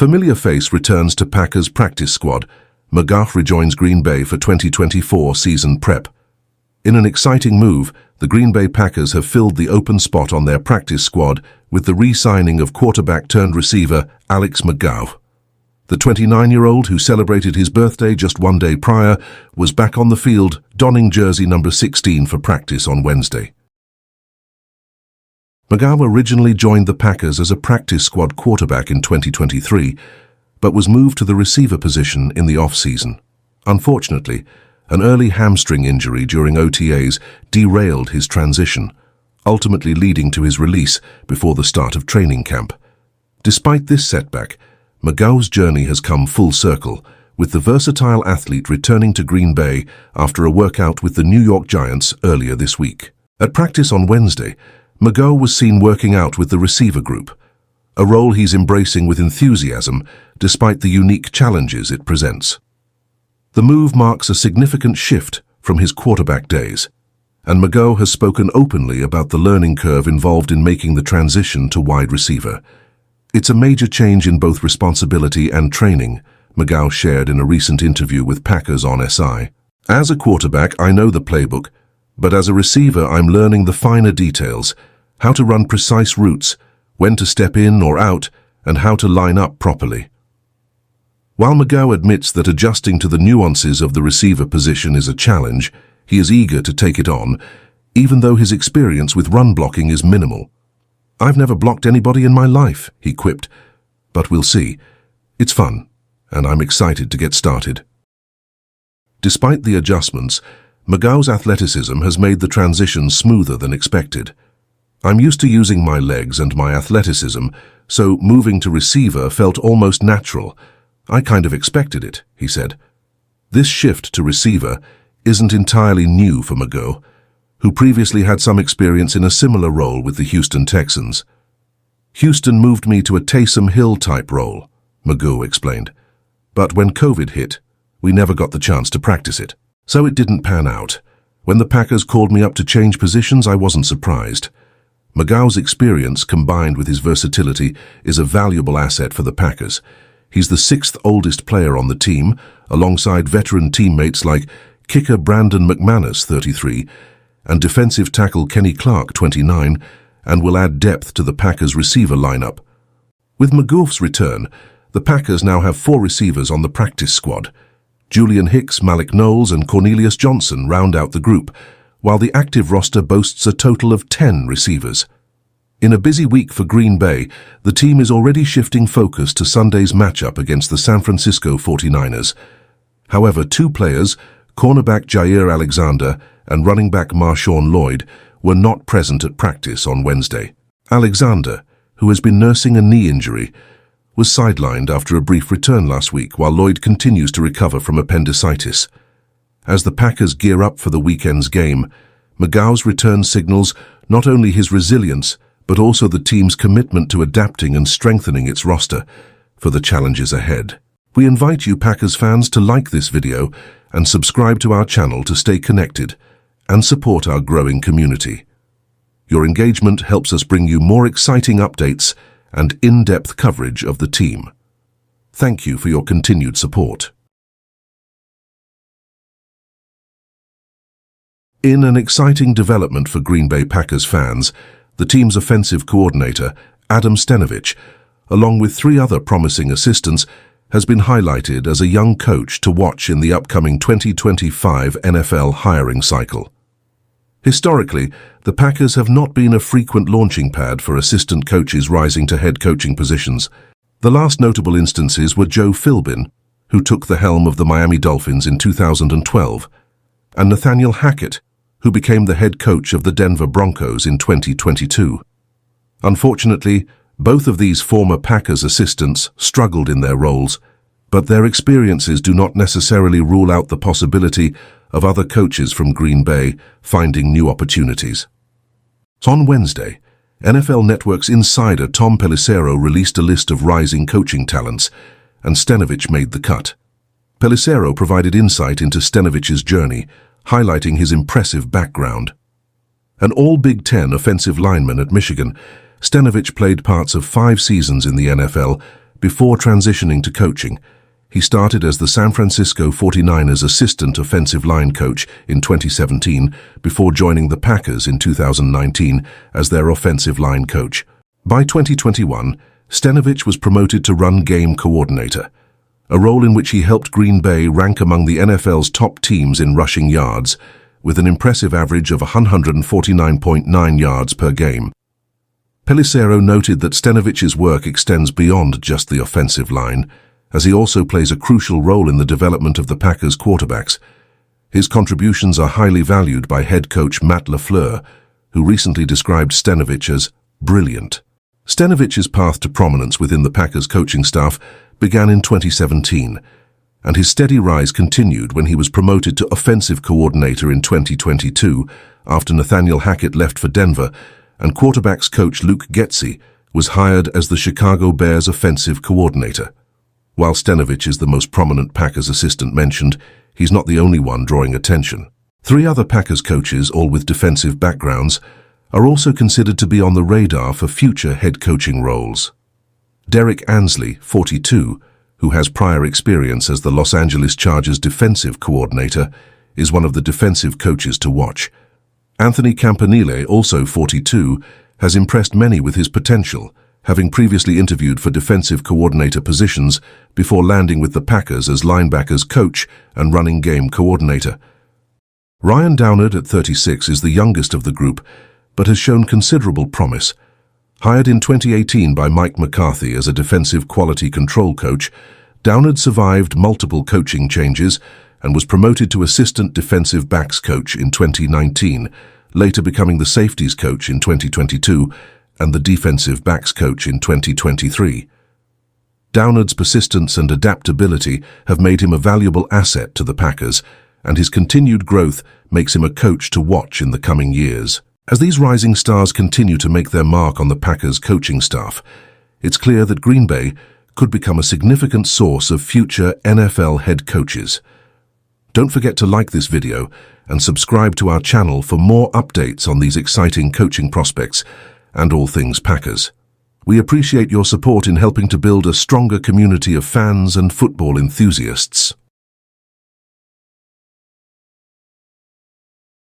Familiar face returns to Packers practice squad. McGough rejoins Green Bay for 2024 season prep. In an exciting move, the Green Bay Packers have filled the open spot on their practice squad with the re-signing of quarterback-turned-receiver Alex McGough. The 29-year-old, who celebrated his birthday just one day prior, was back on the field, donning jersey number 16 for practice on Wednesday. McGough originally joined the Packers as a practice squad quarterback in 2023, but was moved to the receiver position in the off-season. Unfortunately, an early hamstring injury during OTAs derailed his transition, ultimately leading to his release before the start of training camp. Despite this setback, McGough's journey has come full circle, with the versatile athlete returning to Green Bay after a workout with the New York Giants earlier this week. At practice on Wednesday, McGough was seen working out with the receiver group, a role he's embracing with enthusiasm despite the unique challenges it presents. The move marks a significant shift from his quarterback days, and McGough has spoken openly about the learning curve involved in making the transition to wide receiver. "It's a major change in both responsibility and training," McGough shared in a recent interview with Packers on SI. "As a quarterback, I know the playbook, but as a receiver, I'm learning the finer details, how to run precise routes, when to step in or out, and how to line up properly." While McGough admits that adjusting to the nuances of the receiver position is a challenge, he is eager to take it on, even though his experience with run blocking is minimal. "I've never blocked anybody in my life," he quipped, "but we'll see. It's fun, and I'm excited to get started." Despite the adjustments, McGough's athleticism has made the transition smoother than expected. "I'm used to using my legs and my athleticism, so moving to receiver felt almost natural. I kind of expected it," he said. This shift to receiver isn't entirely new for McGough, who previously had some experience in a similar role with the Houston Texans. "Houston moved me to a Taysom Hill-type role," McGough explained. "But when COVID hit, we never got the chance to practice it. So it didn't pan out. When the Packers called me up to change positions, I wasn't surprised." McGough's experience, combined with his versatility, is a valuable asset for the Packers. He's the sixth oldest player on the team, alongside veteran teammates like kicker Brandon McManus, 33, and defensive tackle Kenny Clark, 29, and will add depth to the Packers' receiver lineup. With McGough's return, the Packers now have 4 receivers on the practice squad. Julian Hicks, Malik Knowles, and Cornelius Johnson round out the group, while the active roster boasts a total of 10 receivers. In a busy week for Green Bay, the team is already shifting focus to Sunday's matchup against the San Francisco 49ers. However, 2 players, cornerback Jair Alexander and running back Marshawn Lloyd, were not present at practice on Wednesday. Alexander, who has been nursing a knee injury, was sidelined after a brief return last week, while Lloyd continues to recover from appendicitis. As the Packers gear up for the weekend's game, McGough's return signals not only his resilience, but also the team's commitment to adapting and strengthening its roster for the challenges ahead. We invite you Packers fans to like this video and subscribe to our channel to stay connected and support our growing community. Your engagement helps us bring you more exciting updates and in-depth coverage of the team. Thank you for your continued support. In an exciting development for Green Bay Packers fans, the team's offensive coordinator, Adam Stenavich, along with 3 other promising assistants, has been highlighted as a young coach to watch in the upcoming 2025 NFL hiring cycle. Historically, the Packers have not been a frequent launching pad for assistant coaches rising to head coaching positions. The last notable instances were Joe Philbin, who took the helm of the Miami Dolphins in 2012, and Nathaniel Hackett, who became the head coach of the Denver Broncos in 2022. Unfortunately, both of these former Packers assistants struggled in their roles, but their experiences do not necessarily rule out the possibility of other coaches from Green Bay finding new opportunities. On Wednesday, NFL Network's insider Tom Pelissero released a list of rising coaching talents, and Stenavich made the cut. Pelissero provided insight into Stenovich's journey, highlighting his impressive background. An all-Big Ten offensive lineman at Michigan, Stenavich played parts of 5 seasons in the NFL Before transitioning to coaching, he started as the San Francisco 49ers assistant offensive line coach in 2017 before joining the Packers in 2019 as their offensive line coach. By 2021, Stenavich was promoted to run game coordinator, a role in which he helped Green Bay rank among the NFL's top teams in rushing yards, with an impressive average of 149.9 yards per game. Pelissero noted that Stenovich's work extends beyond just the offensive line, as he also plays a crucial role in the development of the Packers' quarterbacks. His contributions are highly valued by head coach Matt LaFleur, who recently described Stenovich as brilliant. Stenovich's path to prominence within the Packers coaching staff began in 2017, and his steady rise continued when he was promoted to offensive coordinator in 2022 after Nathaniel Hackett left for Denver, and quarterbacks coach Luke Getsy was hired as the Chicago Bears offensive coordinator. While Stenovich is the most prominent Packers assistant mentioned, he's not the only one drawing attention. 3 other Packers coaches, all with defensive backgrounds, are also considered to be on the radar for future head coaching roles. Derek Ansley, 42, who has prior experience as the Los Angeles Chargers defensive coordinator, is one of the defensive coaches to watch. Anthony Campanile, also 42, has impressed many with his potential, having previously interviewed for defensive coordinator positions before landing with the Packers as linebackers coach and running game coordinator. Ryan Downard at 36 is the youngest of the group, but has shown considerable promise. Hired in 2018 by Mike McCarthy as a defensive quality control coach, Downard survived multiple coaching changes and was promoted to assistant defensive backs coach in 2019, later becoming the safeties coach in 2022 and the defensive backs coach in 2023. Downard's persistence and adaptability have made him a valuable asset to the Packers, and his continued growth makes him a coach to watch in the coming years. As these rising stars continue to make their mark on the Packers coaching staff, it's clear that Green Bay could become a significant source of future NFL head coaches. Don't forget to like this video and subscribe to our channel for more updates on these exciting coaching prospects and all things Packers. We appreciate your support in helping to build a stronger community of fans and football enthusiasts.